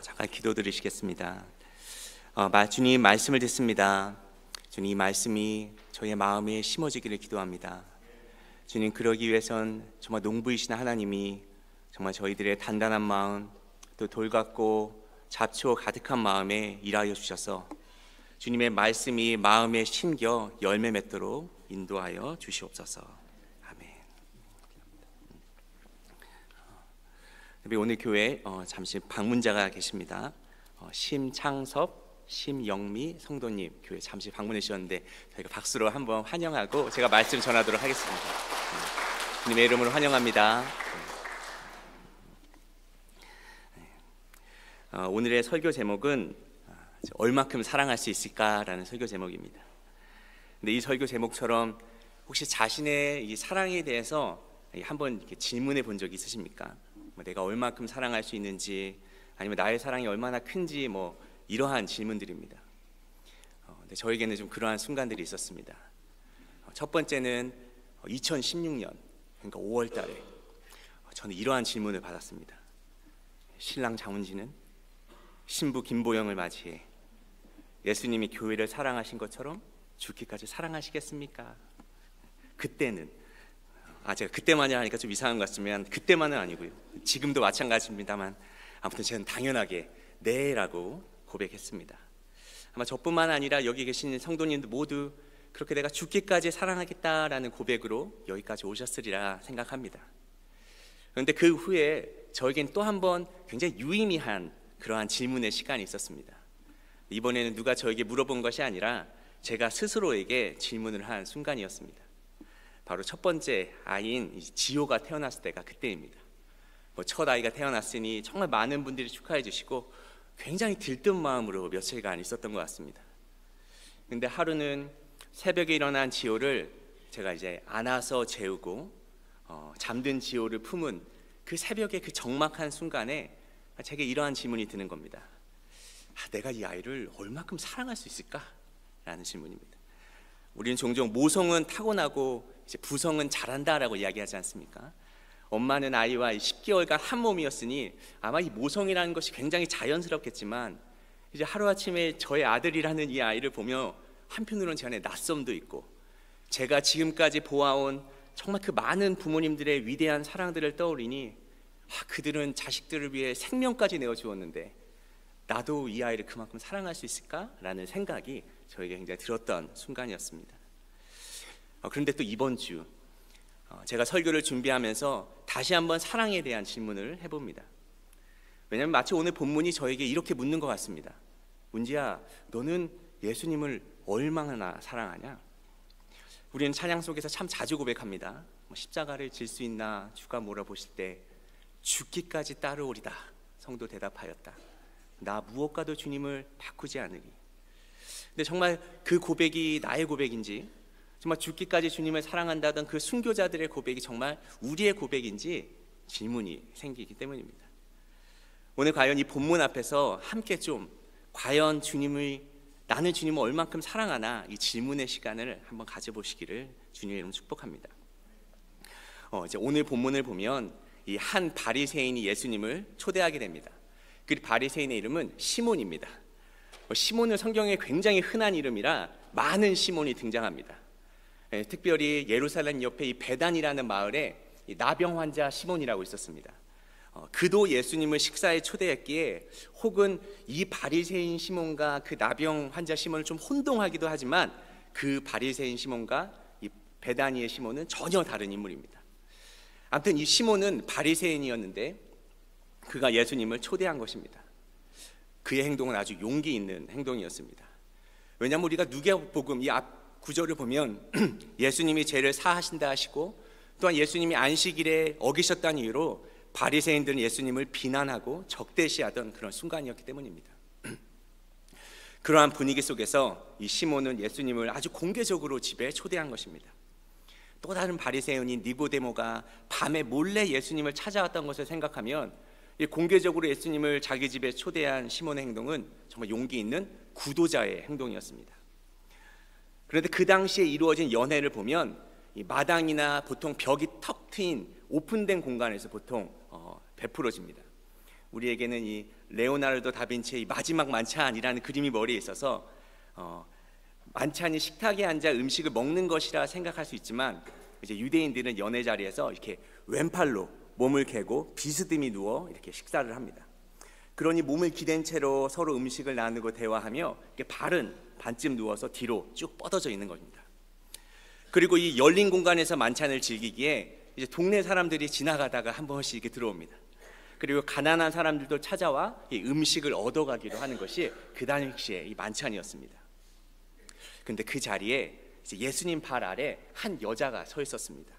잠깐 기도드리시겠습니다. 주님 말씀을 듣습니다. 주님 이 말씀이 저의 마음에 심어지기를 기도합니다. 주님 그러기 위해선 정말 농부이신 하나님이 정말 저희들의 단단한 마음 또 돌같고 잡초 가득한 마음에 일하여 주셔서 주님의 말씀이 마음에 심겨 열매 맺도록 인도하여 주시옵소서. 아멘. 오늘 교회에 잠시 방문자가 계십니다. 심창섭, 심영미 성도님 교회 잠시 방문해 주셨는데 저희가 박수로 한번 환영하고 제가 말씀 전하도록 하겠습니다. 주님의 이름으로 환영합니다. 오늘의 설교 제목은 얼마큼 사랑할 수 있을까라는 설교 제목입니다. 근데 이 설교 제목처럼 혹시 자신의 이 사랑에 대해서 한번 이렇게 질문해 본 적이 있으십니까? 내가 얼마큼 사랑할 수 있는지, 아니면 나의 사랑이 얼마나 큰지, 이러한 질문들입니다. 근데 저에게는 좀 그러한 순간들이 있었습니다. 첫 번째는 2016년, 그러니까 5월 달에 저는 이러한 질문을 받았습니다. 신랑 장훈진은 신부 김보영을 맞이해 예수님이 교회를 사랑하신 것처럼 죽기까지 사랑하시겠습니까? 그때는 제가 그때만이 하니까 좀 이상한 것 같지만 그때만은 아니고요, 지금도 마찬가지입니다만 아무튼 저는 당연하게 네라고 고백했습니다. 아마 저뿐만 아니라 여기 계신 성도님들 모두 그렇게 내가 죽기까지 사랑하겠다라는 고백으로 여기까지 오셨으리라 생각합니다. 그런데 그 후에 저에겐 또 한 번 굉장히 유의미한 그러한 질문의 시간이 있었습니다. 이번에는 누가 저에게 물어본 것이 아니라 제가 스스로에게 질문을 한 순간이었습니다. 바로 첫 번째 아이인 지호가 태어났을 때가 그때입니다. 첫 아이가 태어났으니 정말 많은 분들이 축하해 주시고 굉장히 들뜬 마음으로 며칠간 있었던 것 같습니다. 근데 하루는 새벽에 일어난 지호를 제가 이제 안아서 재우고 잠든 지호를 품은 그 새벽의 그 적막한 순간에 제게 이러한 질문이 드는 겁니다. 내가 이 아이를 얼마큼 사랑할 수 있을까? 라는 질문입니다. 우리는 종종 모성은 타고나고 이제 부성은 잘한다라고 이야기하지 않습니까? 엄마는 아이와 10개월간 한 몸이었으니 아마 이 모성이라는 것이 굉장히 자연스럽겠지만 이제 하루아침에 저의 아들이라는 이 아이를 보며 한편으로는 제 안에 낯섦도 있고, 제가 지금까지 보아온 정말 그 많은 부모님들의 위대한 사랑들을 떠올리니 그들은 자식들을 위해 생명까지 내어주었는데 나도 이 아이를 그만큼 사랑할 수 있을까라는 생각이 저에게 굉장히 들었던 순간이었습니다. 그런데 또 이번 주 제가 설교를 준비하면서 다시 한번 사랑에 대한 질문을 해봅니다. 왜냐하면 마치 오늘 본문이 저에게 이렇게 묻는 것 같습니다. 문지야, 너는 예수님을 얼마나 사랑하냐? 우리는 찬양 속에서 참 자주 고백합니다. 십자가를 질 수 있나 주가 물어보실 때 죽기까지 따르오리다. 성도 대답하였다. 나 무엇과도 주님을 바꾸지 않으리. 근데 정말 그 고백이 나의 고백인지, 정말 죽기까지 주님을 사랑한다던 그 순교자들의 고백이 정말 우리의 고백인지 질문이 생기기 때문입니다. 오늘 과연 이 본문 앞에서 함께 좀 과연 나는 주님을 얼만큼 사랑하나, 이 질문의 시간을 한번 가져보시기를 주님의 이름으로 축복합니다. 이제 오늘 본문을 보면 이 한 바리새인이 예수님을 초대하게 됩니다. 그 바리새인의 이름은 시몬입니다. 시몬은 성경에 굉장히 흔한 이름이라 많은 시몬이 등장합니다. 특별히 예루살렘 옆에 이 베단이라는 마을에 이 나병 환자 시몬이라고 있었습니다. 그도 예수님을 식사에 초대했기에 혹은 이 바리새인 시몬과 그 나병 환자 시몬을 좀 혼동하기도 하지만 그 바리새인 시몬과 이 베다니의 시몬은 전혀 다른 인물입니다. 아무튼 이 시몬은 바리새인이었는데 그가 예수님을 초대한 것입니다. 그의 행동은 아주 용기 있는 행동이었습니다. 왜냐하면 우리가 누가복음 이 앞 구절을 보면 예수님이 죄를 사하신다 하시고 또한 예수님이 안식일에 어기셨다는 이유로 바리새인들은 예수님을 비난하고 적대시하던 그런 순간이었기 때문입니다. 그러한 분위기 속에서 이 시몬은 예수님을 아주 공개적으로 집에 초대한 것입니다. 또 다른 바리새인인 니고데모가 밤에 몰래 예수님을 찾아왔던 것을 생각하면 공개적으로 예수님을 자기 집에 초대한 시몬의 행동은 정말 용기 있는 구도자의 행동이었습니다. 그런데 그 당시에 이루어진 연회를 보면 이 마당이나 보통 벽이 턱 트인 오픈된 공간에서 보통 베풀어집니다. 우리에게는 이 레오나르도 다빈치의 이 마지막 만찬이라는 그림이 머리에 있어서 만찬이 식탁에 앉아 음식을 먹는 것이라 생각할 수 있지만, 이제 유대인들은 연회 자리에서 이렇게 왼팔로 몸을 개고 비스듬히 누워 이렇게 식사를 합니다. 그러니 몸을 기댄 채로 서로 음식을 나누고 대화하며 이렇게 발은 반쯤 누워서 뒤로 쭉 뻗어져 있는 겁니다. 그리고 이 열린 공간에서 만찬을 즐기기에 이제 동네 사람들이 지나가다가 한 번씩 이렇게 들어옵니다. 그리고 가난한 사람들도 찾아와 이 음식을 얻어가기도 하는 것이 그 당시의 이 만찬이었습니다. 근데 그 자리에 이제 예수님 발 아래 한 여자가 서 있었습니다.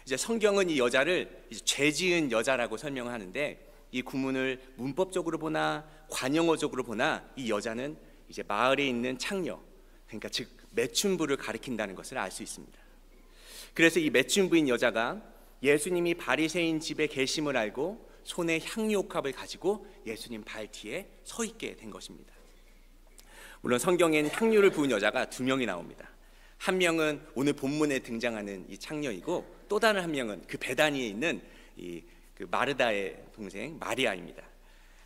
이제 성경은 이 여자를 이제 죄 지은 여자라고 설명하는데, 이 구문을 문법적으로 보나 관용어적으로 보나 이 여자는 이제 마을에 있는 창녀, 그러니까 즉 매춘부를 가리킨다는 것을 알 수 있습니다. 그래서 이 매춘부인 여자가 예수님이 바리새인 집에 계심을 알고 손에 향유옥합을 가지고 예수님 발 뒤에 서 있게 된 것입니다. 물론 성경엔 향유를 부은 여자가 두 명이 나옵니다. 한 명은 오늘 본문에 등장하는 이 창녀이고, 또 다른 한 명은 그 베다니에 있는 그 마르다의 동생 마리아입니다.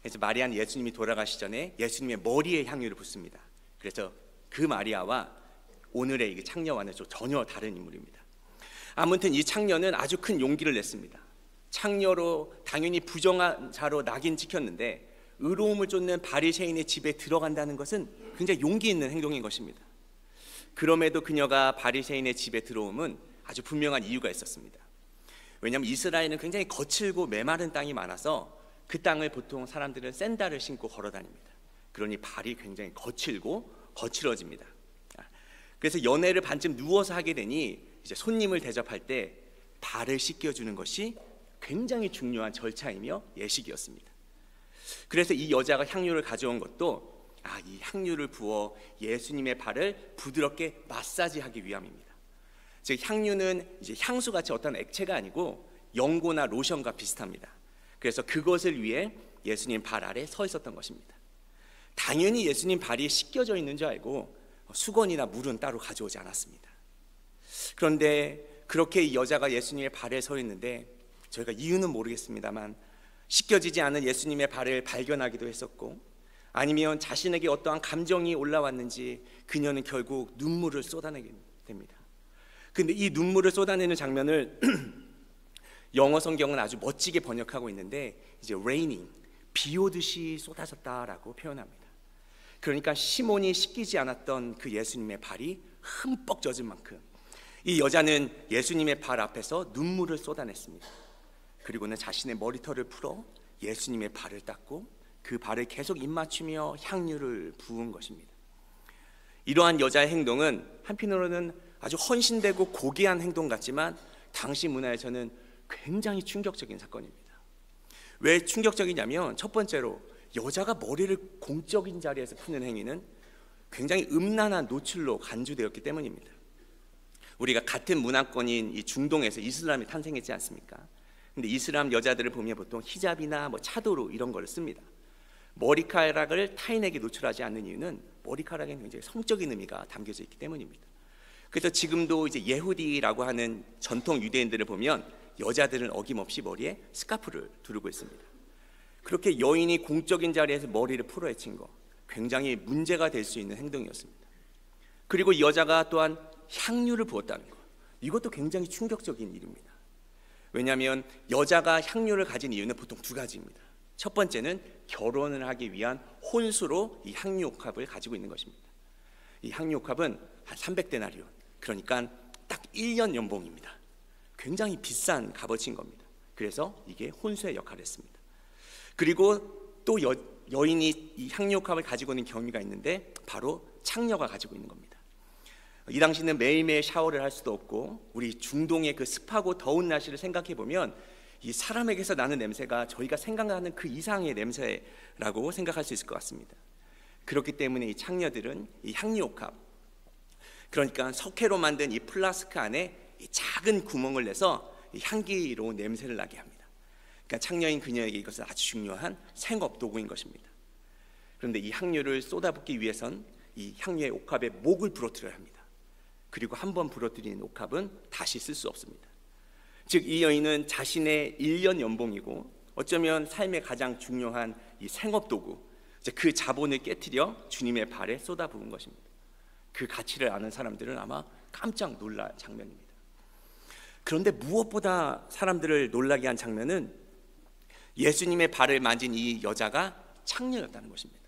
그래서 마리아는 예수님이 돌아가시 전에 예수님의 머리에 향유를 붓습니다. 그래서 그 마리아와 오늘의 이 창녀와는 전혀 다른 인물입니다. 아무튼 이 창녀는 아주 큰 용기를 냈습니다. 창녀로 당연히 부정한 자로 낙인 찍혔는데, 의로움을 쫓는 바리새인의 집에 들어간다는 것은 굉장히 용기 있는 행동인 것입니다. 그럼에도 그녀가 바리새인의 집에 들어옴은 아주 분명한 이유가 있었습니다. 왜냐하면 이스라엘은 굉장히 거칠고 메마른 땅이 많아서 그 땅을 보통 사람들은 샌들을 신고 걸어 다닙니다. 그러니 발이 굉장히 거칠고 거칠어집니다. 그래서 연회를 반쯤 누워서 하게 되니 이제 손님을 대접할 때 발을 씻겨주는 것이 굉장히 중요한 절차이며 예식이었습니다. 그래서 이 여자가 향유를 가져온 것도 이 향유를 부어 예수님의 발을 부드럽게 마사지하기 위함입니다. 즉 향유는 이제 향수같이 어떤 액체가 아니고 연고나 로션과 비슷합니다. 그래서 그것을 위해 예수님 발 아래 서 있었던 것입니다. 당연히 예수님 발이 씻겨져 있는 줄 알고 수건이나 물은 따로 가져오지 않았습니다. 그런데 그렇게 이 여자가 예수님의 발에 서 있는데, 저희가 이유는 모르겠습니다만 씻겨지지 않은 예수님의 발을 발견하기도 했었고, 아니면 자신에게 어떠한 감정이 올라왔는지 그녀는 결국 눈물을 쏟아내게 됩니다. 근데 이 눈물을 쏟아내는 장면을 영어 성경은 아주 멋지게 번역하고 있는데, 이제 raining, 비 오듯이 쏟아졌다라고 표현합니다. 그러니까 시몬이 씻기지 않았던 그 예수님의 발이 흠뻑 젖은 만큼 이 여자는 예수님의 발 앞에서 눈물을 쏟아냈습니다. 그리고는 자신의 머리털을 풀어 예수님의 발을 닦고 그 발을 계속 입맞추며 향유를 부은 것입니다. 이러한 여자의 행동은 한편으로는 아주 헌신되고 고귀한 행동 같지만 당시 문화에서는 굉장히 충격적인 사건입니다. 왜 충격적이냐면, 첫 번째로 여자가 머리를 공적인 자리에서 푸는 행위는 굉장히 음란한 노출로 간주되었기 때문입니다. 우리가 같은 문화권인 이 중동에서 이슬람이 탄생했지 않습니까? 근데 이슬람 여자들을 보면 보통 히잡이나 차도르 이런 걸 씁니다. 머리카락을 타인에게 노출하지 않는 이유는 머리카락에는 굉장히 성적인 의미가 담겨져 있기 때문입니다. 그래서 지금도 이제 예후디라고 하는 전통 유대인들을 보면 여자들은 어김없이 머리에 스카프를 두르고 있습니다. 그렇게 여인이 공적인 자리에서 머리를 풀어헤친 거, 굉장히 문제가 될 수 있는 행동이었습니다. 그리고 이 여자가 또한 향유를 부었다는 것, 이것도 굉장히 충격적인 일입니다. 왜냐하면 여자가 향유를 가진 이유는 보통 두 가지입니다. 첫 번째는 결혼을 하기 위한 혼수로 이 향유옥합을 가지고 있는 것입니다. 이 향유옥합은 한 300데나리온, 그러니까 딱 1년 연봉입니다. 굉장히 비싼 값어치인 겁니다. 그래서 이게 혼수의 역할을 했습니다. 그리고 또 여인이 이 향유옥합을 가지고 있는 경위가 있는데, 바로 창녀가 가지고 있는 겁니다. 이 당시는 매일매일 샤워를 할 수도 없고, 우리 중동의 그 습하고 더운 날씨를 생각해 보면 이 사람에게서 나는 냄새가 저희가 생각하는 그 이상의 냄새라고 생각할 수 있을 것 같습니다. 그렇기 때문에 이 창녀들은 이 향유옥합, 그러니까 석회로 만든 이 플라스크 안에 이 작은 구멍을 내서 이 향기로운 냄새를 나게 합니다. 그러니까 창녀인 그녀에게 이것은 아주 중요한 생업 도구인 것입니다. 그런데 이 향유를 쏟아붓기 위해선 이 향유의 옥합에 목을 부러뜨려야 합니다. 그리고 한번 부러뜨린 옥합은 다시 쓸 수 없습니다. 즉 이 여인은 자신의 1년 연봉이고 어쩌면 삶의 가장 중요한 이 생업도구, 이제 그 자본을 깨트려 주님의 발에 쏟아부은 것입니다. 그 가치를 아는 사람들은 아마 깜짝 놀랄 장면입니다. 그런데 무엇보다 사람들을 놀라게 한 장면은 예수님의 발을 만진 이 여자가 창녀였다는 것입니다.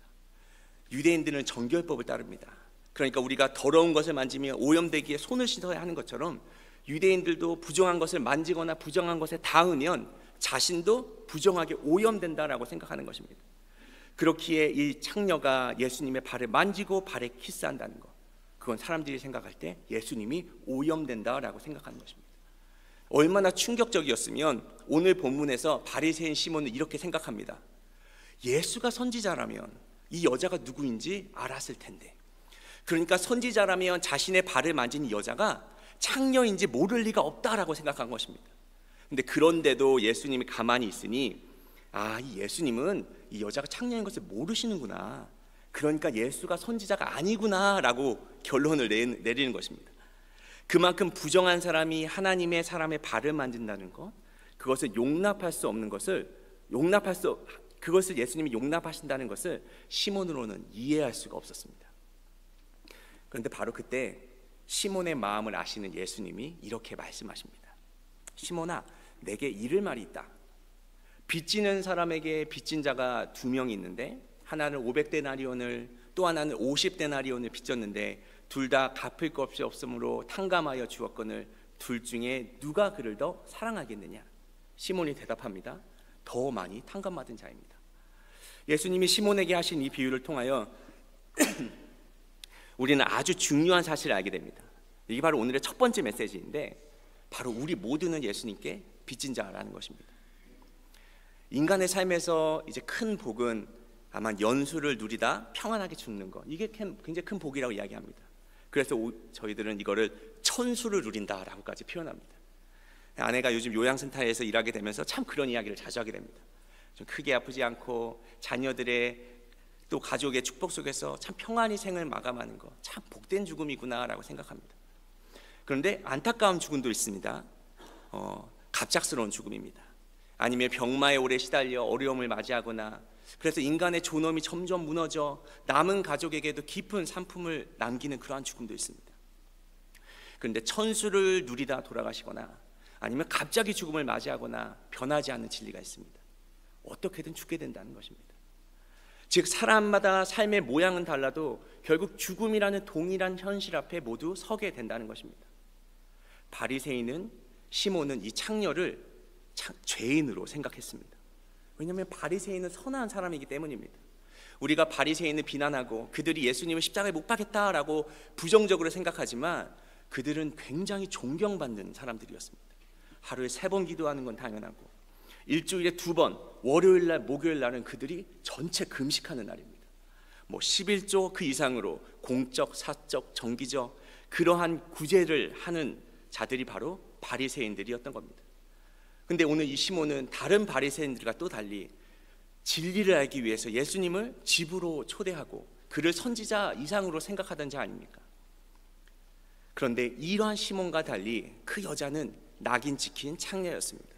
유대인들은 정결법을 따릅니다. 그러니까 우리가 더러운 것을 만지며 오염되기에 손을 씻어야 하는 것처럼 유대인들도 부정한 것을 만지거나 부정한 것에 닿으면 자신도 부정하게 오염된다라고 생각하는 것입니다. 그렇기에 이 창녀가 예수님의 발을 만지고 발에 키스한다는 것, 그건 사람들이 생각할 때 예수님이 오염된다라고 생각하는 것입니다. 얼마나 충격적이었으면 오늘 본문에서 바리새인 시몬은 이렇게 생각합니다. 예수가 선지자라면 이 여자가 누구인지 알았을 텐데, 그러니까 선지자라면 자신의 발을 만진 이 여자가 창녀인지 모를 리가 없다라고 생각한 것입니다. 근데 그런데도 예수님이 가만히 있으니 이 예수님은 이 여자가 창녀인 것을 모르시는구나, 그러니까 예수가 선지자가 아니구나 라고 결론을 내리는 것입니다. 그만큼 부정한 사람이 하나님의 사람의 발을 만진다는 것, 그것을 용납할 수 없는 것을 그것을 예수님이 용납하신다는 것을 시몬으로는 이해할 수가 없었습니다. 그런데 바로 그때 시몬의 마음을 아시는 예수님이 이렇게 말씀하십니다. 시몬아, 내게 이를 말이 있다. 빚지는 사람에게 빚진 자가 2명이 있는데 하나는 500데나리온을 또 하나는 50데나리온을 빚졌는데 둘 다 갚을 것이 없으므로 탕감하여 주었거늘 둘 중에 누가 그를 더 사랑하겠느냐? 시몬이 대답합니다. 더 많이 탕감받은 자입니다. 예수님이 시몬에게 하신 이 비유를 통하여 우리는 아주 중요한 사실을 알게 됩니다. 이게 바로 오늘의 첫 번째 메시지인데, 바로 우리 모두는 예수님께 빚진 자라는 것입니다. 인간의 삶에서 이제 큰 복은 아마 연수를 누리다 평안하게 죽는 것, 이게 굉장히 큰 복이라고 이야기합니다. 그래서 저희들은 이거를 천수를 누린다라고까지 표현합니다. 아내가 요즘 요양센터에서 일하게 되면서 참 그런 이야기를 자주 하게 됩니다. 좀 크게 아프지 않고 자녀들의 또 가족의 축복 속에서 참 평안히 생을 마감하는 것, 참 복된 죽음이구나라고 생각합니다. 그런데 안타까운 죽음도 있습니다. 갑작스러운 죽음입니다. 아니면 병마에 오래 시달려 어려움을 맞이하거나, 그래서 인간의 존엄이 점점 무너져 남은 가족에게도 깊은 상품을 남기는 그러한 죽음도 있습니다. 그런데 천수를 누리다 돌아가시거나 아니면 갑자기 죽음을 맞이하거나 변하지 않는 진리가 있습니다. 어떻게든 죽게 된다는 것입니다. 즉 사람마다 삶의 모양은 달라도 결국 죽음이라는 동일한 현실 앞에 모두 서게 된다는 것입니다. 바리새인은 시몬은 이 창녀를 죄인으로 생각했습니다. 왜냐하면 바리새인은 선한 사람이기 때문입니다. 우리가 바리새인을 비난하고 그들이 예수님을 십자가에 못 박겠다라고 부정적으로 생각하지만 그들은 굉장히 존경받는 사람들이었습니다. 하루에 3번 기도하는 건 당연하고 일주일에 2번, 월요일날 목요일날은 그들이 전체 금식하는 날입니다. 11조 그 이상으로 공적, 사적, 정기적 그러한 구제를 하는 자들이 바로 바리새인들이었던 겁니다. 근데 오늘 이 시몬은 다른 바리새인들과 또 달리 진리를 알기 위해서 예수님을 집으로 초대하고 그를 선지자 이상으로 생각하던 자 아닙니까? 그런데 이러한 시몬과 달리 그 여자는 낙인 찍힌 창녀였습니다.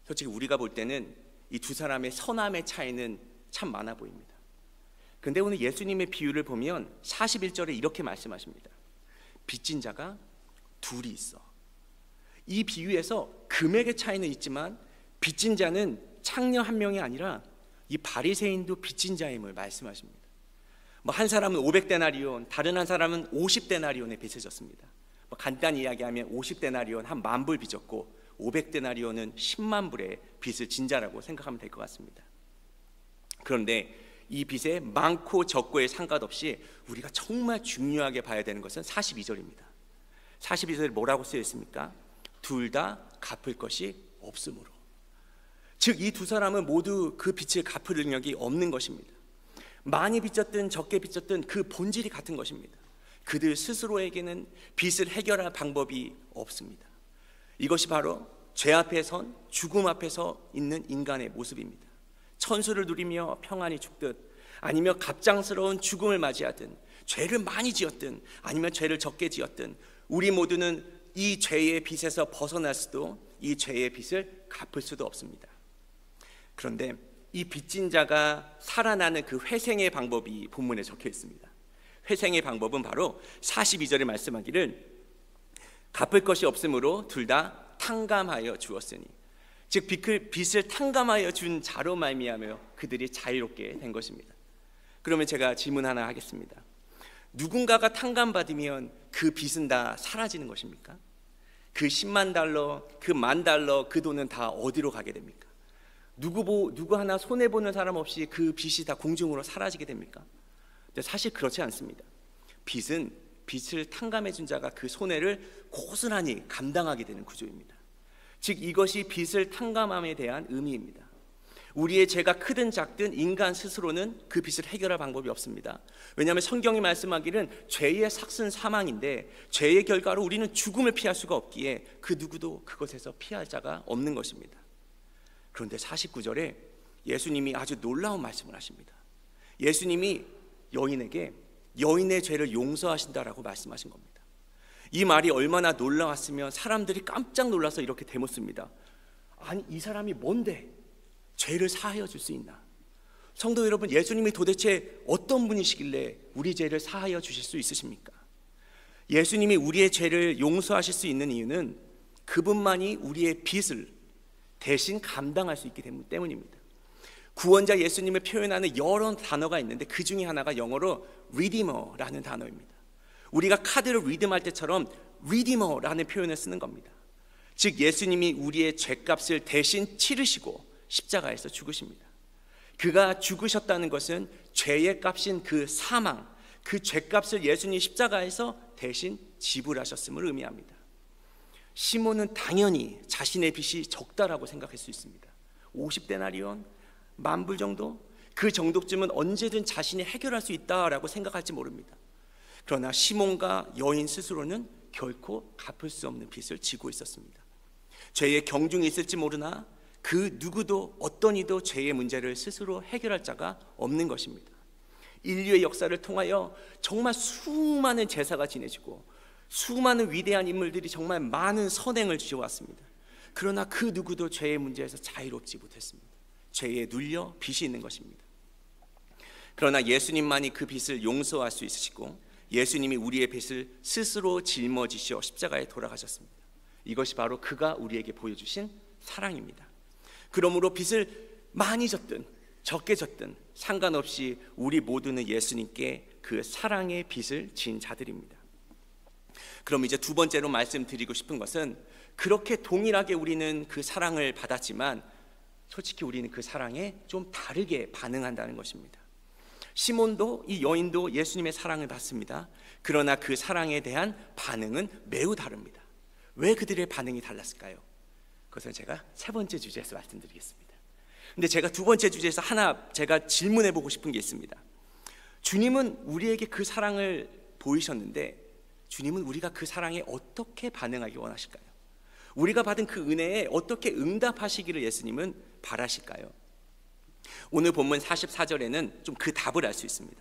솔직히 우리가 볼 때는 이 두 사람의 선함의 차이는 참 많아 보입니다. 그런데 오늘 예수님의 비유를 보면 41절에 이렇게 말씀하십니다. 빚진 자가 둘이 있어. 이 비유에서 금액의 차이는 있지만 빚진 자는 창녀 한 명이 아니라 이 바리새인도 빚진 자임을 말씀하십니다. 한 사람은 500데나리온, 다른 한 사람은 50데나리온에 빚을 졌습니다. 간단히 이야기하면 50데나리온 한 10,000불 빚졌고 500데나리온은 10만 불의 빚을 진 자라고 생각하면 될 것 같습니다. 그런데 이 빚의 많고 적고에 상관없이 우리가 정말 중요하게 봐야 되는 것은 42절입니다. 42절에 뭐라고 쓰여 있습니까? 둘 다 갚을 것이 없으므로. 즉 이 두 사람은 모두 그 빚을 갚을 능력이 없는 것입니다. 많이 빚졌든 적게 빚졌든 그 본질이 같은 것입니다. 그들 스스로에게는 빚을 해결할 방법이 없습니다. 이것이 바로 죄 앞에 선 죽음 앞에 서 있는 인간의 모습입니다. 천수를 누리며 평안히 죽듯 아니면 갑작스러운 죽음을 맞이하든 죄를 많이 지었든 아니면 죄를 적게 지었든 우리 모두는 이 죄의 빚에서 벗어날 수도 이 죄의 빚을 갚을 수도 없습니다. 그런데 이 빚진 자가 살아나는 그 회생의 방법이 본문에 적혀 있습니다. 회생의 방법은 바로 42절에 말씀하기를 갚을 것이 없으므로 둘 다 탕감하여 주었으니, 즉 빚을 탕감하여 준 자로 말미암아 그들이 자유롭게 된 것입니다. 그러면 제가 질문 하나 하겠습니다. 누군가가 탕감받으면 그 빚은 다 사라지는 것입니까? 그 10만 달러, 그 10,000달러, 그 돈은 다 어디로 가게 됩니까? 누구 하나 손해보는 사람 없이 그 빚이 다 공중으로 사라지게 됩니까? 근데 사실 그렇지 않습니다. 빚을 탕감해 준 자가 그 손해를 고스란히 감당하게 되는 구조입니다. 즉 이것이 빚을 탕감함에 대한 의미입니다. 우리의 죄가 크든 작든 인간 스스로는 그 빚을 해결할 방법이 없습니다. 왜냐하면 성경이 말씀하기는 죄의 삭은 사망인데, 죄의 결과로 우리는 죽음을 피할 수가 없기에 그 누구도 그것에서 피할 자가 없는 것입니다. 그런데 49절에 예수님이 아주 놀라운 말씀을 하십니다. 예수님이 여인에게 여인의 죄를 용서하신다라고 말씀하신 겁니다. 이 말이 얼마나 놀라웠으면 사람들이 깜짝 놀라서 이렇게 대묻습니다. 아니, 이 사람이 뭔데 죄를 사하여 줄 수 있나? 성도 여러분, 예수님이 도대체 어떤 분이시길래 우리 죄를 사하여 주실 수 있으십니까? 예수님이 우리의 죄를 용서하실 수 있는 이유는 그분만이 우리의 빚을 대신 감당할 수 있기 때문입니다. 구원자 예수님을 표현하는 여러 단어가 있는데 그 중에 하나가 영어로 Redeemer라는 단어입니다. 우리가 카드를 리듬할 때처럼 Redeemer라는 표현을 쓰는 겁니다. 즉 예수님이 우리의 죄값을 대신 치르시고 십자가에서 죽으십니다. 그가 죽으셨다는 것은 죄의 값인 그 사망, 그 죄값을 예수님이 십자가에서 대신 지불하셨음을 의미합니다. 시몬은 당연히 자신의 빚이 적다라고 생각할 수 있습니다. 50데나리온, 10,000불 정도? 그 정도쯤은 언제든 자신이 해결할 수 있다라고 생각할지 모릅니다. 그러나 시몬과 여인 스스로는 결코 갚을 수 없는 빚을 지고 있었습니다. 죄의 경중이 있을지 모르나 그 누구도 어떤 이도 죄의 문제를 스스로 해결할 자가 없는 것입니다. 인류의 역사를 통하여 정말 수많은 제사가 지내지고 수많은 위대한 인물들이 정말 많은 선행을 지어왔습니다. 그러나 그 누구도 죄의 문제에서 자유롭지 못했습니다. 죄에 눌려 빚이 있는 것입니다. 그러나 예수님만이 그 빚을 용서할 수 있으시고 예수님이 우리의 빚을 스스로 짊어지시어 십자가에 돌아가셨습니다. 이것이 바로 그가 우리에게 보여주신 사랑입니다. 그러므로 빚을 많이 졌든 적게 졌든 상관없이 우리 모두는 예수님께 그 사랑의 빚을 진 자들입니다. 그럼 이제 두 번째로 말씀드리고 싶은 것은, 그렇게 동일하게 우리는 그 사랑을 받았지만 솔직히 우리는 그 사랑에 좀 다르게 반응한다는 것입니다. 시몬도 이 여인도 예수님의 사랑을 받습니다. 그러나 그 사랑에 대한 반응은 매우 다릅니다. 왜 그들의 반응이 달랐을까요? 그것은 제가 세 번째 주제에서 말씀드리겠습니다. 근데 제가 두 번째 주제에서 하나 제가 질문해 보고 싶은 게 있습니다. 주님은 우리에게 그 사랑을 보이셨는데 주님은 우리가 그 사랑에 어떻게 반응하기 원하실까요? 우리가 받은 그 은혜에 어떻게 응답하시기를 예수님은 바라실까요? 오늘 본문 44절에는 좀 그 답을 알 수 있습니다.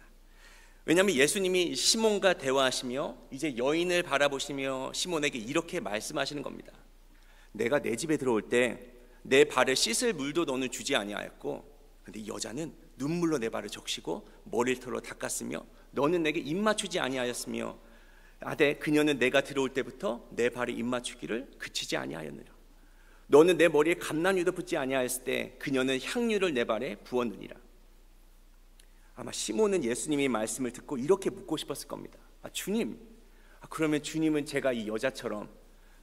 왜냐하면 예수님이 시몬과 대화하시며 이제 여인을 바라보시며 시몬에게 이렇게 말씀하시는 겁니다. 내가 내 집에 들어올 때 내 발을 씻을 물도 너는 주지 아니하였고, 근데 이 여자는 눈물로 내 발을 적시고 머리를 털어 닦았으며 너는 내게 입 맞추지 아니하였으며 아대 그녀는 내가 들어올 때부터 내 발에 입 맞추기를 그치지 아니하였느냐. 너는 내 머리에 감람유도 붓지 아니하였을 때 그녀는 향유를 내 발에 부었느니라. 아마 시몬은 예수님의 말씀을 듣고 이렇게 묻고 싶었을 겁니다. 주님, 그러면 주님은 제가 이 여자처럼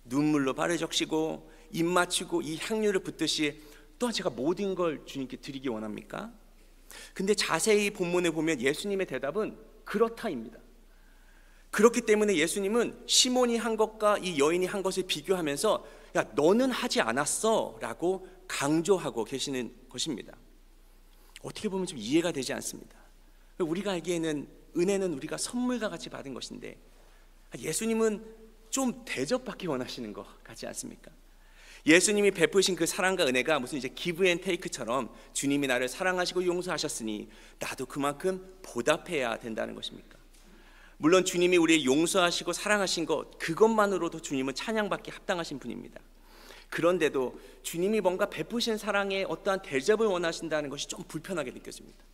눈물로 발을 적시고 입 맞추고 이 향유를 붓듯이 또한 제가 모든 걸 주님께 드리기 원합니까? 근데 자세히 본문에 보면 예수님의 대답은 그렇다입니다. 그렇기 때문에 예수님은 시몬이 한 것과 이 여인이 한 것을 비교하면서 야, 너는 하지 않았어 라고 강조하고 계시는 것입니다. 어떻게 보면 좀 이해가 되지 않습니다. 우리가 알기에는 은혜는 우리가 선물과 같이 받은 것인데 예수님은 좀 대접받기 원하시는 것 같지 않습니까? 예수님이 베푸신 그 사랑과 은혜가 무슨 이제 기브 앤 테이크처럼 주님이 나를 사랑하시고 용서하셨으니 나도 그만큼 보답해야 된다는 것입니까? 물론 주님이 우리를 용서하시고 사랑하신 것, 그것만으로도 주님은 찬양받기 합당하신 분입니다. 그런데도 주님이 뭔가 베푸신 사랑에 어떠한 대접을 원하신다는 것이 좀 불편하게 느껴집니다.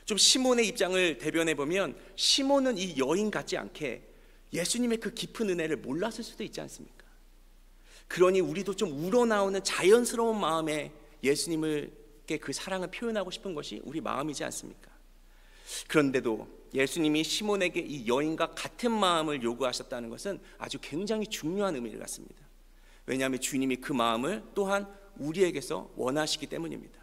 좀 시몬의 입장을 대변해 보면 시몬은 이 여인 같지 않게 예수님의 그 깊은 은혜를 몰랐을 수도 있지 않습니까? 그러니 우리도 좀 우러나오는 자연스러운 마음에 예수님께 그 사랑을 표현하고 싶은 것이 우리 마음이지 않습니까? 그런데도 예수님이 시몬에게 이 여인과 같은 마음을 요구하셨다는 것은 아주 굉장히 중요한 의미를 갖습니다. 왜냐하면 주님이 그 마음을 또한 우리에게서 원하시기 때문입니다.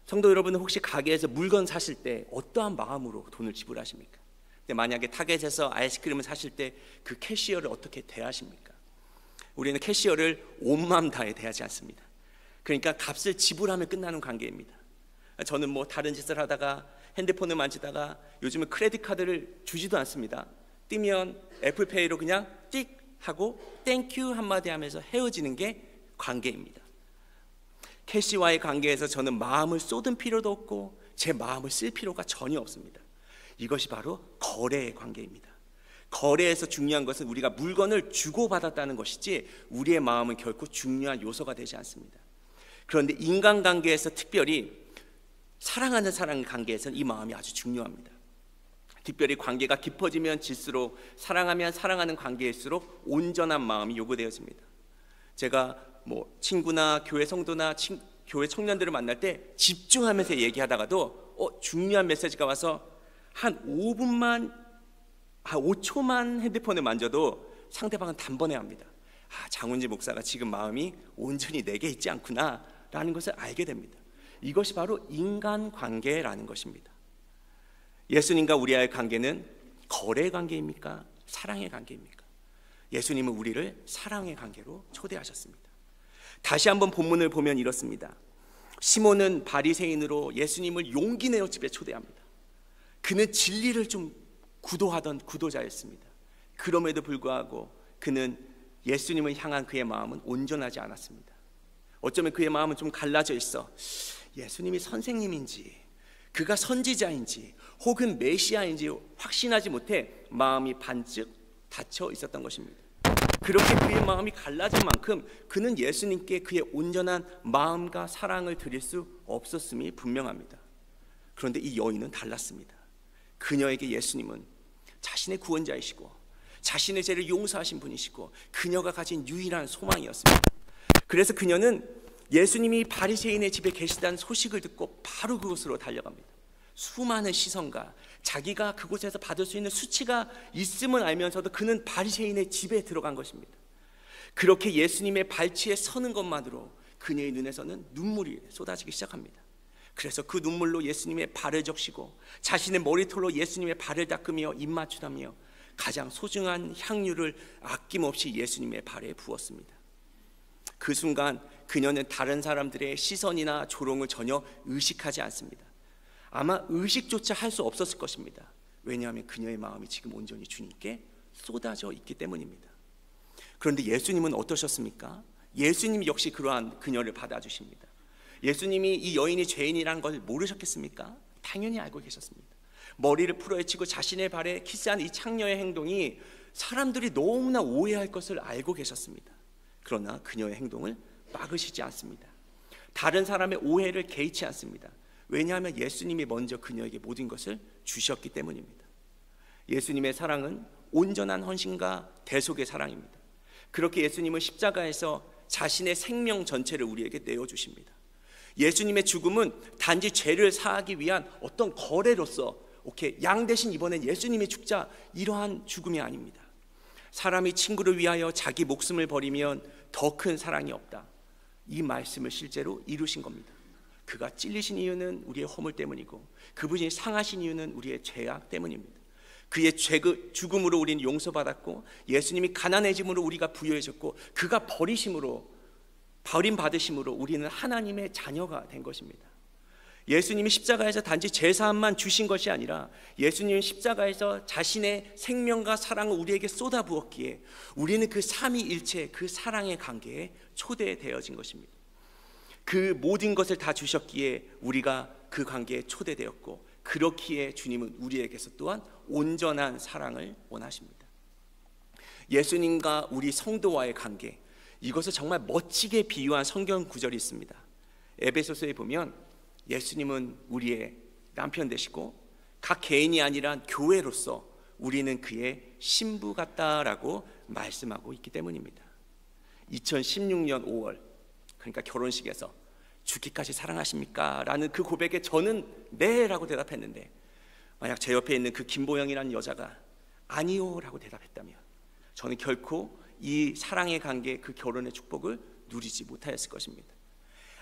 성도 여러분은 혹시 가게에서 물건 사실 때 어떠한 마음으로 돈을 지불하십니까? 근데 만약에 타겟에서 아이스크림을 사실 때 그 캐시어를 어떻게 대하십니까? 우리는 캐시어를 온 마음 다해 대하지 않습니다. 그러니까 값을 지불하면 끝나는 관계입니다. 저는 뭐 다른 짓을 하다가 핸드폰을 만지다가 요즘은 크레딧 카드를 주지도 않습니다. 뜨면 애플페이로 그냥 띡 하고 땡큐 한마디 하면서 헤어지는 게 관계입니다. 캐시와의 관계에서 저는 마음을 쏟을 필요도 없고 제 마음을 쓸 필요가 전혀 없습니다. 이것이 바로 거래의 관계입니다. 거래에서 중요한 것은 우리가 물건을 주고받았다는 것이지 우리의 마음은 결코 중요한 요소가 되지 않습니다. 그런데 인간관계에서 특별히 사랑하는 사람 관계에서는 이 마음이 아주 중요합니다. 특별히 관계가 깊어지면 질수록 사랑하면 사랑하는 관계일수록 온전한 마음이 요구되어집니다. 제가 뭐 친구나 교회 성도나 교회 청년들을 만날 때 집중하면서 얘기하다가도 중요한 메시지가 와서 한 5초만 핸드폰을 만져도 상대방은 단번에 합니다. 장훈지 목사가 지금 마음이 온전히 내게 있지 않구나 라는 것을 알게 됩니다. 이것이 바로 인간관계라는 것입니다. 예수님과 우리와의 관계는 거래의 관계입니까? 사랑의 관계입니까? 예수님은 우리를 사랑의 관계로 초대하셨습니다. 다시 한번 본문을 보면 이렇습니다. 시몬은 바리새인으로 예수님을 용기 내어 집에 초대합니다. 그는 진리를 좀 구도하던 구도자였습니다. 그럼에도 불구하고 그는 예수님을 향한 그의 마음은 온전하지 않았습니다. 어쩌면 그의 마음은 좀 갈라져 있어 예수님이 선생님인지 그가 선지자인지 혹은 메시아인지 확신하지 못해 마음이 반쯤 닫혀 있었던 것입니다. 그렇게 그의 마음이 갈라진 만큼 그는 예수님께 그의 온전한 마음과 사랑을 드릴 수 없었음이 분명합니다. 그런데 이 여인은 달랐습니다. 그녀에게 예수님은 자신의 구원자이시고 자신의 죄를 용서하신 분이시고 그녀가 가진 유일한 소망이었습니다. 그래서 그녀는 예수님이 바리새인의 집에 계시다는 소식을 듣고 바로 그곳으로 달려갑니다. 수많은 시선과 자기가 그곳에서 받을 수 있는 수치가 있음을 알면서도 그는 바리새인의 집에 들어간 것입니다. 그렇게 예수님의 발치에 서는 것만으로 그녀의 눈에서는 눈물이 쏟아지기 시작합니다. 그래서 그 눈물로 예수님의 발을 적시고 자신의 머리털로 예수님의 발을 닦으며 입맞추다며 가장 소중한 향유를 아낌없이 예수님의 발에 부었습니다. 그 순간 그녀는 다른 사람들의 시선이나 조롱을 전혀 의식하지 않습니다. 아마 의식조차 할 수 없었을 것입니다. 왜냐하면 그녀의 마음이 지금 온전히 주님께 쏟아져 있기 때문입니다. 그런데 예수님은 어떠셨습니까? 예수님 역시 그러한 그녀를 받아주십니다. 예수님이 이 여인이 죄인이라는 걸 모르셨겠습니까? 당연히 알고 계셨습니다. 머리를 풀어헤치고 자신의 발에 키스한 이 창녀의 행동이 사람들이 너무나 오해할 것을 알고 계셨습니다. 그러나 그녀의 행동을 막으시지 않습니다. 다른 사람의 오해를 개의치 않습니다. 왜냐하면 예수님이 먼저 그녀에게 모든 것을 주셨기 때문입니다. 예수님의 사랑은 온전한 헌신과 대속의 사랑입니다. 그렇게 예수님은 십자가에서 자신의 생명 전체를 우리에게 내어주십니다. 예수님의 죽음은 단지 죄를 사하기 위한 어떤 거래로서 양 대신 이번엔 예수님이 죽자 이러한 죽음이 아닙니다. 사람이 친구를 위하여 자기 목숨을 버리면 더 큰 사랑이 없다. 이 말씀을 실제로 이루신 겁니다. 그가 찔리신 이유는 우리의 허물 때문이고 그분이 상하신 이유는 우리의 죄악 때문입니다. 그의 죽음으로 우리는 용서받았고 예수님이 가난해짐으로 우리가 부유해졌고 그가 버림받으심으로 우리는 하나님의 자녀가 된 것입니다. 예수님이 십자가에서 단지 제사함만 주신 것이 아니라 예수님은 십자가에서 자신의 생명과 사랑을 우리에게 쏟아부었기에 우리는 그 삼위일체 그 사랑의 관계에 초대되어진 것입니다. 그 모든 것을 다 주셨기에 우리가 그 관계에 초대되었고 그렇기에 주님은 우리에게서 또한 온전한 사랑을 원하십니다. 예수님과 우리 성도와의 관계, 이것을 정말 멋지게 비유한 성경 구절이 있습니다. 에베소서에 보면 예수님은 우리의 남편 되시고 각 개인이 아니라 교회로서 우리는 그의 신부 같다라고 말씀하고 있기 때문입니다. 2016년 5월, 그러니까 결혼식에서 죽기까지 사랑하십니까? 라는 그 고백에 저는 네 라고 대답했는데, 만약 제 옆에 있는 그 김보영이라는 여자가 아니요 라고 대답했다면 저는 결코 이 사랑의 관계, 그 결혼의 축복을 누리지 못하였을 것입니다.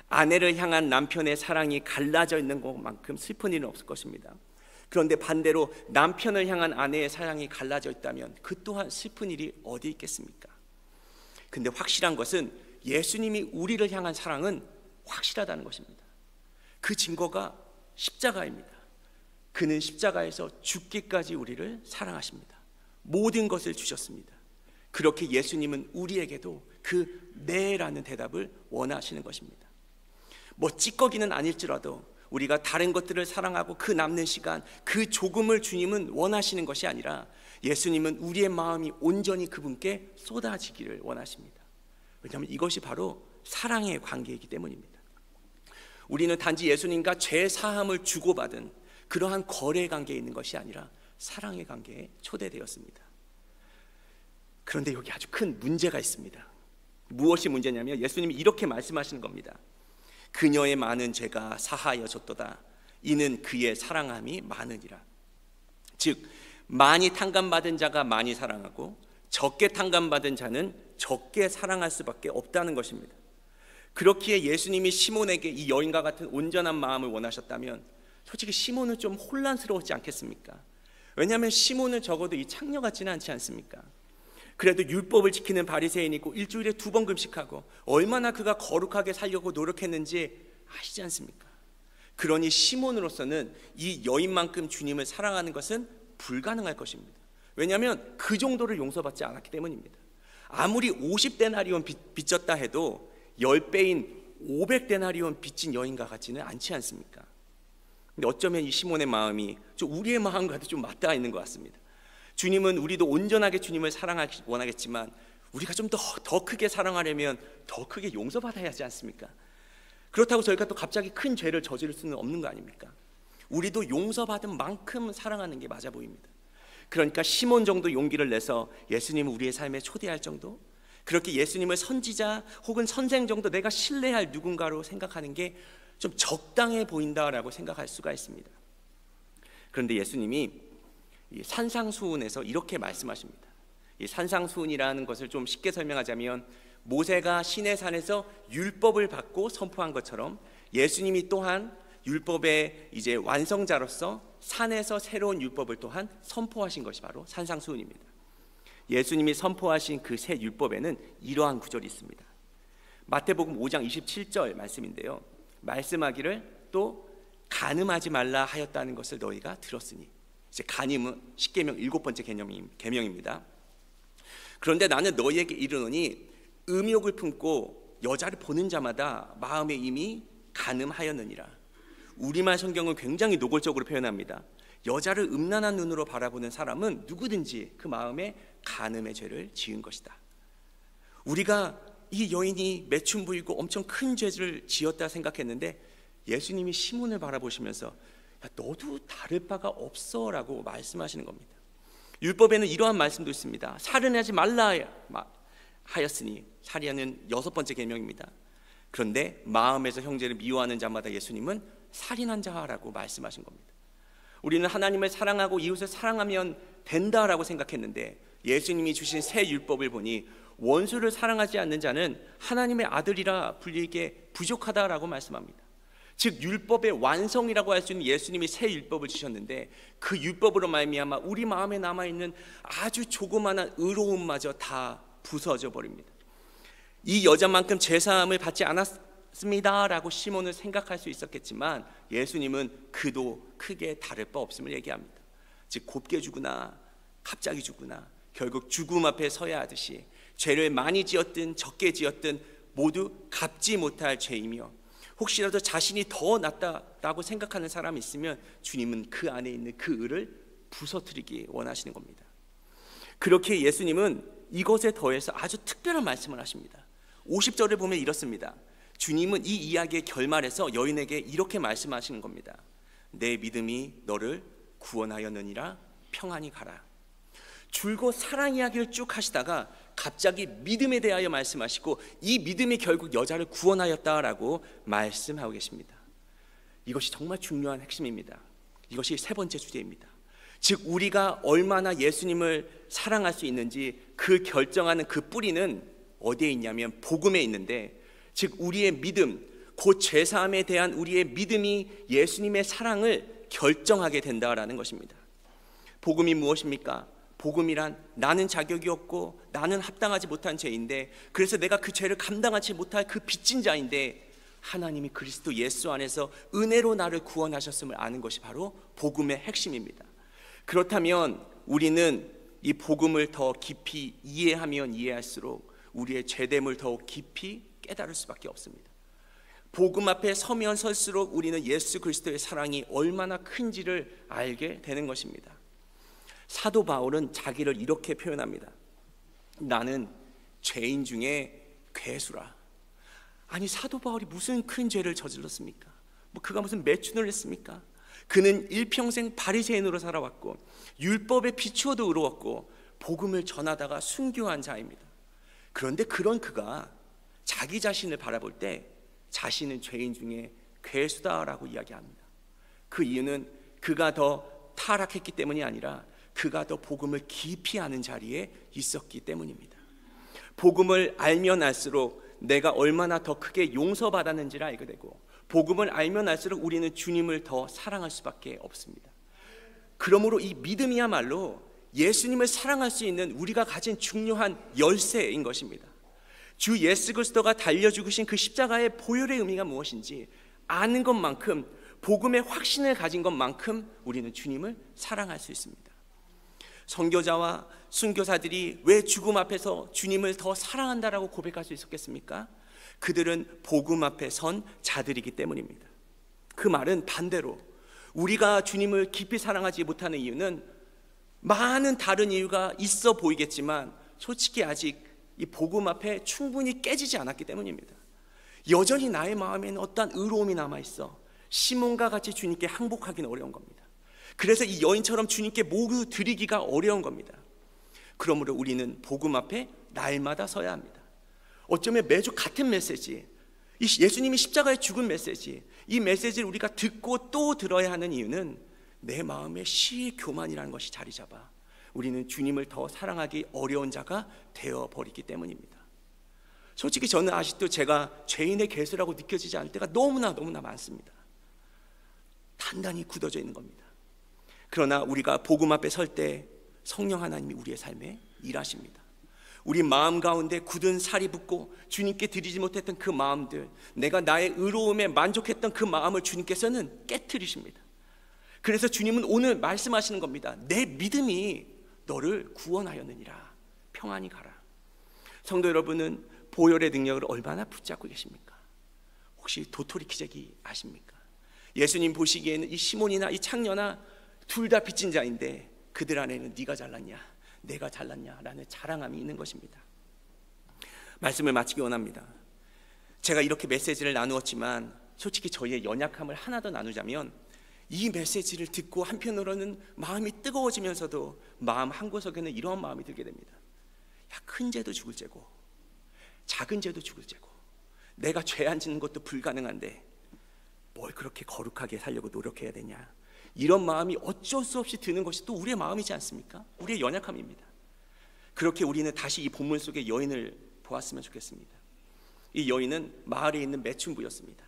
아내를 향한 남편의 사랑이 갈라져 있는 것만큼 슬픈 일은 없을 것입니다. 그런데 반대로 남편을 향한 아내의 사랑이 갈라져 있다면 그 또한 슬픈 일이 어디 있겠습니까? 근데 확실한 것은 예수님이 우리를 향한 사랑은 확실하다는 것입니다. 그 증거가 십자가입니다. 그는 십자가에서 죽기까지 우리를 사랑하십니다. 모든 것을 주셨습니다. 그렇게 예수님은 우리에게도 그 네라는 대답을 원하시는 것입니다. 뭐 찌꺼기는 아닐지라도 우리가 다른 것들을 사랑하고 그 남는 시간, 그 조금을 주님은 원하시는 것이 아니라 예수님은 우리의 마음이 온전히 그분께 쏟아지기를 원하십니다. 왜냐하면 이것이 바로 사랑의 관계이기 때문입니다. 우리는 단지 예수님과 죄 사함을 주고받은 그러한 거래 관계에 있는 것이 아니라 사랑의 관계에 초대되었습니다. 그런데 여기 아주 큰 문제가 있습니다. 무엇이 문제냐면 예수님이 이렇게 말씀하시는 겁니다. 그녀의 많은 죄가 사하여 졌도다. 이는 그의 사랑함이 많으니라. 즉 많이 탕감받은 자가 많이 사랑하고 적게 탕감받은 자는 적게 사랑할 수밖에 없다는 것입니다. 그렇기에 예수님이 시몬에게 이 여인과 같은 온전한 마음을 원하셨다면 솔직히 시몬은 좀 혼란스러웠지 않겠습니까? 왜냐하면 시몬은 적어도 이 창녀 같지는 않지 않습니까? 그래도 율법을 지키는 바리새인이고 일주일에 2번 금식하고 얼마나 그가 거룩하게 살려고 노력했는지 아시지 않습니까? 그러니 시몬으로서는 이 여인만큼 주님을 사랑하는 것은 불가능할 것입니다. 왜냐하면 그 정도를 용서받지 않았기 때문입니다. 아무리 50데나리온 빚졌다 해도 10배인 500데나리온 빚진 여인과 같지는 않지 않습니까? 근데 어쩌면 이 시몬의 마음이 좀 우리의 마음과도 좀 맞닿아 있는 것 같습니다. 주님은 우리도 온전하게 주님을 사랑하기 원하겠지만 우리가 좀 더 크게 사랑하려면 더 크게 용서받아야 하지 않습니까? 그렇다고 저희가 또 갑자기 큰 죄를 저지를 수는 없는 거 아닙니까? 우리도 용서받은 만큼 사랑하는 게 맞아 보입니다. 그러니까 시몬 정도 용기를 내서 예수님을 우리의 삶에 초대할 정도, 그렇게 예수님을 선지자 혹은 선생 정도 내가 신뢰할 누군가로 생각하는 게 좀 적당해 보인다라고 생각할 수가 있습니다. 그런데 예수님이 이 산상수훈에서 이렇게 말씀하십니다. 이 산상수훈이라는 것을 좀 쉽게 설명하자면 모세가 시내산에서 율법을 받고 선포한 것처럼 예수님이 또한 율법의 이제 완성자로서 산에서 새로운 율법을 또한 선포하신 것이 바로 산상수훈입니다. 예수님이 선포하신 그 새 율법에는 이러한 구절이 있습니다. 마태복음 5장 27절 말씀인데요. 말씀하기를 또 간음하지 말라 하였다는 것을 너희가 들었으니, 이제 간음은 십계명 7번째 계명입니다. 그런데 나는 너희에게 이르노니 음욕을 품고 여자를 보는 자마다 마음에 이미 간음하였느니라. 우리말 성경은 굉장히 노골적으로 표현합니다. 여자를 음란한 눈으로 바라보는 사람은 누구든지 그 마음에 간음의 죄를 지은 것이다. 우리가 이 여인이 매춘 부이고 엄청 큰 죄를 지었다 생각했는데 예수님이 시몬을 바라보시면서 야, 너도 다를 바가 없어 라고 말씀하시는 겁니다. 율법에는 이러한 말씀도 있습니다. 살인하지 말라 하였으니, 살인은 6번째 계명입니다. 그런데 마음에서 형제를 미워하는 자마다 예수님은 살인한 자라고 말씀하신 겁니다. 우리는 하나님을 사랑하고 이웃을 사랑하면 된다라고 생각했는데 예수님이 주신 새 율법을 보니 원수를 사랑하지 않는 자는 하나님의 아들이라 불리기에 부족하다라고 말씀합니다. 즉 율법의 완성이라고 할 수 있는 예수님이 새 율법을 주셨는데 그 율법으로 말미암아 우리 마음에 남아있는 아주 조그마한 의로움마저 다 부서져 버립니다. 이 여자만큼 제사함을 받지 않았습니다라고 시몬을 생각할 수 있었겠지만 예수님은 그도 크게 다를 바 없음을 얘기합니다. 즉 곱게 죽으나 갑자기 죽으나 결국 죽음 앞에 서야 하듯이 죄를 많이 지었든 적게 지었든 모두 갚지 못할 죄이며 혹시라도 자신이 더 낫다고 생각하는 사람이 있으면 주님은 그 안에 있는 그 의를 부서뜨리기 원하시는 겁니다. 그렇게 예수님은 이것에 더해서 아주 특별한 말씀을 하십니다. 50절을 보면 이렇습니다. 주님은 이 이야기의 결말에서 여인에게 이렇게 말씀하시는 겁니다. 내 믿음이 너를 구원하였느니라, 평안히 가라. 줄곧 사랑 이야기를 쭉 하시다가 갑자기 믿음에 대하여 말씀하시고 이 믿음이 결국 여자를 구원하였다라고 말씀하고 계십니다. 이것이 정말 중요한 핵심입니다. 이것이 세 번째 주제입니다. 즉 우리가 얼마나 예수님을 사랑할 수 있는지 그 결정하는 그 뿌리는 어디에 있냐면 복음에 있는데, 즉 우리의 믿음, 곧 죄사함에 대한 우리의 믿음이 예수님의 사랑을 결정하게 된다라는 것입니다. 복음이 무엇입니까? 복음이란 나는 자격이 없고 나는 합당하지 못한 죄인데, 그래서 내가 그 죄를 감당하지 못할 그 빚진 자인데 하나님이 그리스도 예수 안에서 은혜로 나를 구원하셨음을 아는 것이 바로 복음의 핵심입니다. 그렇다면 우리는 이 복음을 더 깊이 이해하면 이해할수록 우리의 죄됨을 더욱 깊이 깨달을 수밖에 없습니다. 복음 앞에 서면 설수록 우리는 예수 그리스도의 사랑이 얼마나 큰지를 알게 되는 것입니다. 사도 바울은 자기를 이렇게 표현합니다. 나는 죄인 중에 괴수라. 아니, 사도 바울이 무슨 큰 죄를 저질렀습니까? 그가 무슨 매춘을 했습니까? 그는 일평생 바리새인으로 살아왔고 율법에 비추어도 의로웠고 복음을 전하다가 순교한 자입니다. 그런데 그런 그가 자기 자신을 바라볼 때 자신은 죄인 중에 괴수다라고 이야기합니다. 그 이유는 그가 더 타락했기 때문이 아니라 그가 더 복음을 깊이 아는 자리에 있었기 때문입니다. 복음을 알면 알수록 내가 얼마나 더 크게 용서받았는지를 알게 되고, 복음을 알면 알수록 우리는 주님을 더 사랑할 수밖에 없습니다. 그러므로 이 믿음이야말로 예수님을 사랑할 수 있는 우리가 가진 중요한 열쇠인 것입니다. 주 예수 그리스도가 달려 죽으신 그 십자가의 보혈의 의미가 무엇인지 아는 것만큼, 복음의 확신을 가진 것만큼 우리는 주님을 사랑할 수 있습니다. 선교자와 순교사들이 왜 죽음 앞에서 주님을 더 사랑한다라고 고백할 수 있었겠습니까? 그들은 복음 앞에 선 자들이기 때문입니다. 그 말은 반대로 우리가 주님을 깊이 사랑하지 못하는 이유는 많은 다른 이유가 있어 보이겠지만 솔직히 아직 이 복음 앞에 충분히 깨지지 않았기 때문입니다. 여전히 나의 마음에는 어떠한 의로움이 남아있어 시몬과 같이 주님께 항복하기는 어려운 겁니다. 그래서 이 여인처럼 주님께 모두 드리기가 어려운 겁니다. 그러므로 우리는 복음 앞에 날마다 서야 합니다. 어쩌면 매주 같은 메시지, 이 예수님이 십자가에 죽은 메시지, 이 메시지를 우리가 듣고 또 들어야 하는 이유는 내 마음에 시의 교만이라는 것이 자리 잡아 우리는 주님을 더 사랑하기 어려운 자가 되어버리기 때문입니다. 솔직히 저는 아직도 제가 죄인의 괴수라고 느껴지지 않을 때가 너무나 많습니다. 단단히 굳어져 있는 겁니다. 그러나 우리가 복음 앞에 설 때 성령 하나님이 우리의 삶에 일하십니다. 우리 마음 가운데 굳은 살이 붙고 주님께 드리지 못했던 그 마음들, 내가 나의 의로움에 만족했던 그 마음을 주님께서는 깨트리십니다. 그래서 주님은 오늘 말씀하시는 겁니다. 내 믿음이 너를 구원하였느니라, 평안히 가라. 성도 여러분은 보혈의 능력을 얼마나 붙잡고 계십니까? 혹시 도토리 키재기 아십니까? 예수님 보시기에는 이 시몬이나 이 창녀나 둘 다 빚진 자인데 그들 안에는 네가 잘났냐, 내가 잘났냐라는 자랑함이 있는 것입니다. 말씀을 마치기 원합니다. 제가 이렇게 메시지를 나누었지만 솔직히 저희의 연약함을 하나 더 나누자면, 이 메시지를 듣고 한편으로는 마음이 뜨거워지면서도 마음 한구석에는 이런 마음이 들게 됩니다. 야, 큰 죄도 죽을 죄고 작은 죄도 죽을 죄고 내가 죄 안 짓는 것도 불가능한데 뭘 그렇게 거룩하게 살려고 노력해야 되냐, 이런 마음이 어쩔 수 없이 드는 것이 또 우리의 마음이지 않습니까? 우리의 연약함입니다. 그렇게 우리는 다시 이 본문 속의 여인을 보았으면 좋겠습니다. 이 여인은 마을에 있는 매춘부였습니다.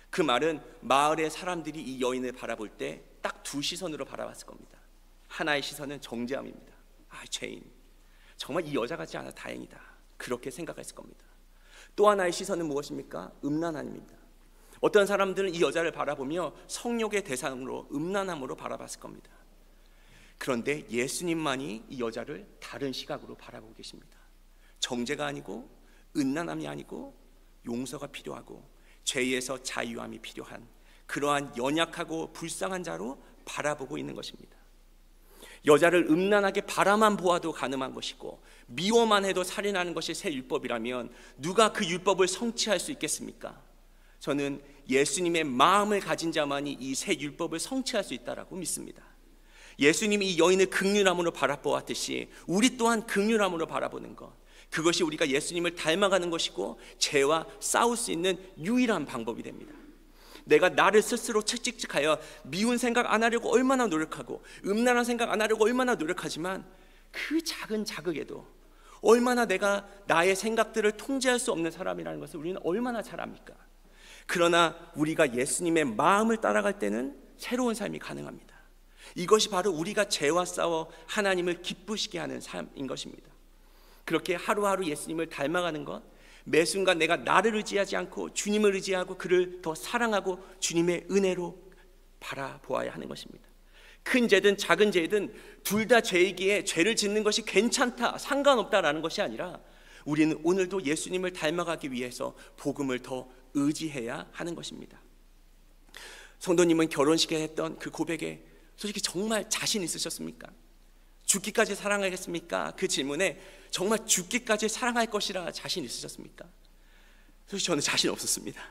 그 말은 마을의 사람들이 이 여인을 바라볼 때 딱 두 시선으로 바라봤을 겁니다. 하나의 시선은 정죄함입니다. 아, 죄인, 정말 이 여자 같지 않아 다행이다, 그렇게 생각했을 겁니다. 또 하나의 시선은 무엇입니까? 음란함입니다. 어떤 사람들은 이 여자를 바라보며 성욕의 대상으로 음란함으로 바라봤을 겁니다. 그런데 예수님만이 이 여자를 다른 시각으로 바라보고 계십니다. 정죄가 아니고 음란함이 아니고 용서가 필요하고 죄에서 자유함이 필요한 그러한 연약하고 불쌍한 자로 바라보고 있는 것입니다. 여자를 음란하게 바라만 보아도 간음한 것이고 미워만 해도 살인하는 것이 새 율법이라면 누가 그 율법을 성취할 수 있겠습니까? 저는 예수님의 마음을 가진 자만이 이 새 율법을 성취할 수 있다라고 믿습니다. 예수님이 이 여인을 긍휼함으로 바라보았듯이 우리 또한 긍휼함으로 바라보는 것, 그것이 우리가 예수님을 닮아가는 것이고 죄와 싸울 수 있는 유일한 방법이 됩니다. 내가 나를 스스로 채찍질하여 미운 생각 안 하려고 얼마나 노력하고 음란한 생각 안 하려고 얼마나 노력하지만 그 작은 자극에도 얼마나 내가 나의 생각들을 통제할 수 없는 사람이라는 것을 우리는 얼마나 잘 압니까? 그러나 우리가 예수님의 마음을 따라갈 때는 새로운 삶이 가능합니다. 이것이 바로 우리가 죄와 싸워 하나님을 기쁘시게 하는 삶인 것입니다. 그렇게 하루하루 예수님을 닮아가는 것, 매 순간 내가 나를 의지하지 않고 주님을 의지하고 그를 더 사랑하고 주님의 은혜로 바라보아야 하는 것입니다. 큰 죄든 작은 죄든 둘 다 죄이기에 죄를 짓는 것이 괜찮다, 상관없다라는 것이 아니라 우리는 오늘도 예수님을 닮아가기 위해서 복음을 더 의지해야 하는 것입니다. 성도님은 결혼식에 했던 그 고백에 솔직히 정말 자신 있으셨습니까? 죽기까지 사랑하겠습니까? 그 질문에 정말 죽기까지 사랑할 것이라 자신 있으셨습니까? 솔직히 저는 자신 없었습니다.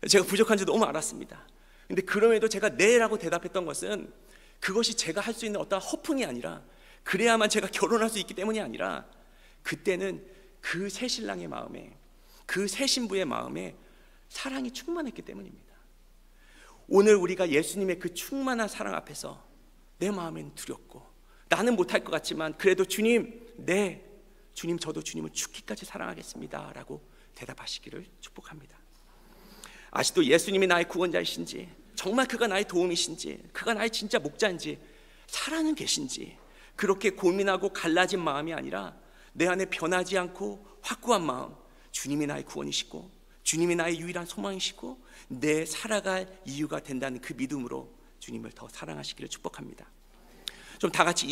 제가 부족한 줄 너무 알았습니다. 근데 그럼에도 제가 네라고 대답했던 것은 그것이 제가 할 수 있는 어떤 허풍이 아니라, 그래야만 제가 결혼할 수 있기 때문이 아니라, 그때는 그 새 신랑의 마음에, 그 새 신부의 마음에 사랑이 충만했기 때문입니다. 오늘 우리가 예수님의 그 충만한 사랑 앞에서 내 마음엔 두렵고 나는 못할 것 같지만 그래도 주님, 네, 주님 저도 주님을 죽기까지 사랑하겠습니다 라고 대답하시기를 축복합니다. 아직도 예수님이 나의 구원자이신지, 정말 그가 나의 도움이신지, 그가 나의 진짜 목자인지, 살아는 계신지 그렇게 고민하고 갈라진 마음이 아니라 내 안에 변하지 않고 확고한 마음, 주님이 나의 구원이시고 주님이 나의 유일한 소망이시고 내 살아갈 이유가 된다는 그 믿음으로 주님을 더 사랑하시기를 축복합니다. 좀 다 같이